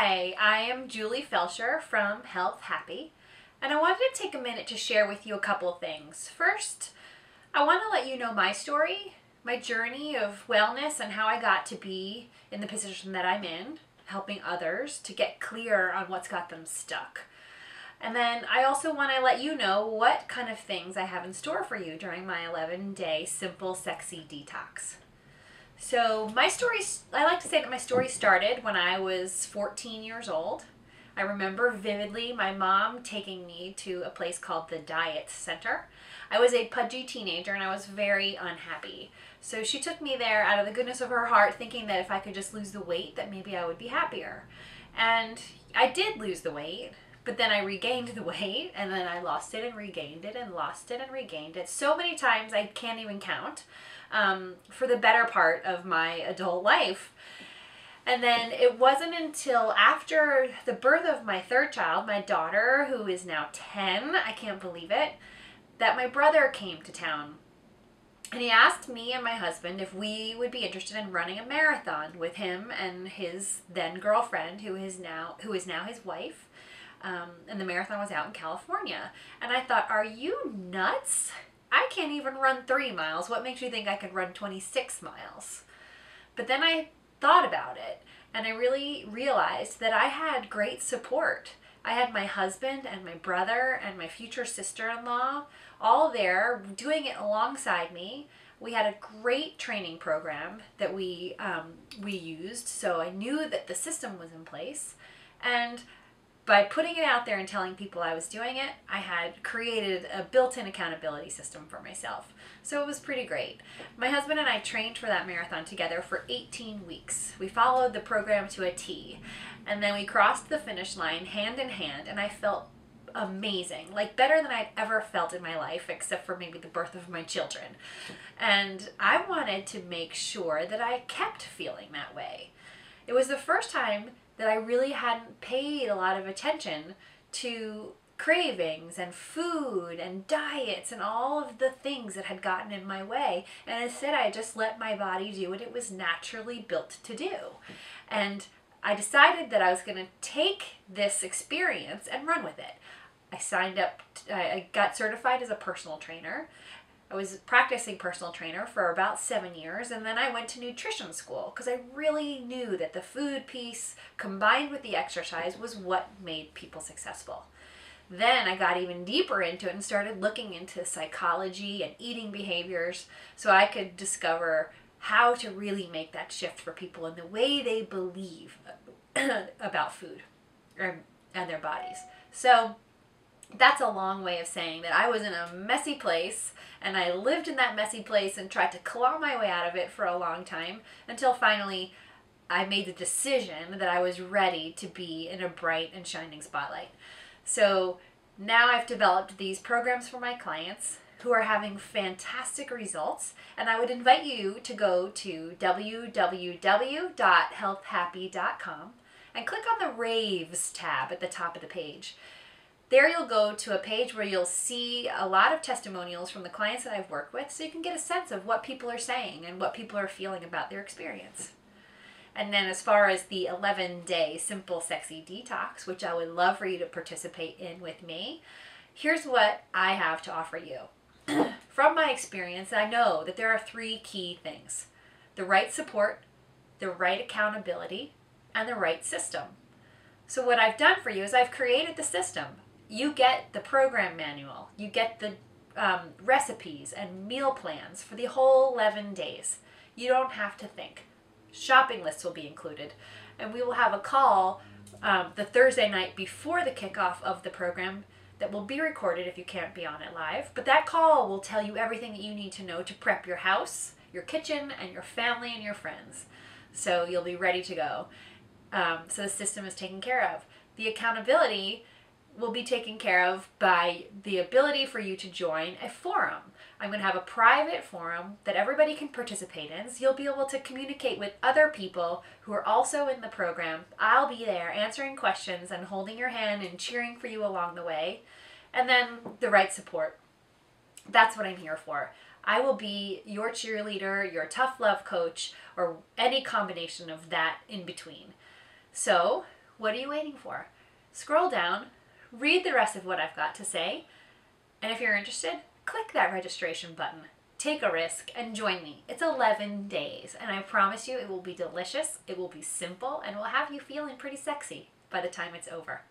Hi, I am Julie Felsher from Health Happy, and I wanted to take a minute to share with you a couple of things. First, I want to let you know my story, my journey of wellness, and how I got to be in the position that I'm in, helping others to get clear on what's got them stuck. And then I also want to let you know what kind of things I have in store for you during my 11-day simple, sexy detox. So my story, I like to say that my story started when I was 14 years old. I remember vividly my mom taking me to a place called the Diet Center. I was a pudgy teenager and I was very unhappy. So she took me there out of the goodness of her heart, thinking that if I could just lose the weight, that maybe I would be happier. And I did lose the weight, but then I regained the weight, and then I lost it and regained it and lost it and regained it so many times I can't even count. For the better part of my adult life. And then it wasn't until after the birth of my third child, my daughter, who is now 10, I can't believe it, that my brother came to town. And he asked me and my husband if we would be interested in running a marathon with him and his then girlfriend, who is now his wife. And the marathon was out in California. And I thought, are you nuts? I can't even run 3 miles. What makes you think I could run 26 miles? But then I thought about it, and I really realized that I had great support. I had my husband and my brother and my future sister-in-law all there doing it alongside me. We had a great training program that we used, so I knew that the system was in place. And by putting it out there and telling people I was doing it, I had created a built-in accountability system for myself. So it was pretty great. My husband and I trained for that marathon together for 18 weeks. We followed the program to a T. And then we crossed the finish line hand in hand, and I felt amazing, like better than I'd ever felt in my life, except for maybe the birth of my children. And I wanted to make sure that I kept feeling that way. It was the first time that I really hadn't paid a lot of attention to cravings and food and diets and all of the things that had gotten in my way. And instead I just let my body do what it was naturally built to do. And I decided that I was going to take this experience and run with it. I signed up, I got certified as a personal trainer. I was practicing personal trainer for about 7 years, and then I went to nutrition school because I really knew that the food piece combined with the exercise was what made people successful. Then I got even deeper into it and started looking into psychology and eating behaviors so I could discover how to really make that shift for people in the way they believe about food and their bodies. So that's a long way of saying that I was in a messy place, and I lived in that messy place and tried to claw my way out of it for a long time until finally I made the decision that I was ready to be in a bright and shining spotlight. So now I've developed these programs for my clients who are having fantastic results, and I would invite you to go to www.healthhappy.com and click on the Raves tab at the top of the page. There you'll go to a page where you'll see a lot of testimonials from the clients that I've worked with, so you can get a sense of what people are saying and what people are feeling about their experience. And then as far as the 11-day simple sexy detox, which I would love for you to participate in with me, here's what I have to offer you. From my experience, I know that there are 3 key things: the right support, the right accountability, and the right system. So what I've done for you is I've created the system. You get the program manual, you get the recipes and meal plans for the whole 11 days. You don't have to think. Shopping lists will be included, and we will have a call the Thursday night before the kickoff of the program that will be recorded if you can't be on it live. But that call will tell you everything that you need to know to prep your house, your kitchen, and your family and your friends. So you'll be ready to go. So the system is taken care of. The accountability will be taken care of by the ability for you to join a forum. I'm going to have a private forum that everybody can participate in, so you'll be able to communicate with other people who are also in the program. I'll be there answering questions and holding your hand and cheering for you along the way. And then the right support. That's what I'm here for. I will be your cheerleader, your tough love coach, or any combination of that in between. So What are you waiting for? Scroll down, read the rest of what I've got to say, and if you're interested, click that registration button. Take a risk and join me. It's 11 days, and I promise you it will be delicious, it will be simple, and will have you feeling pretty sexy by the time it's over.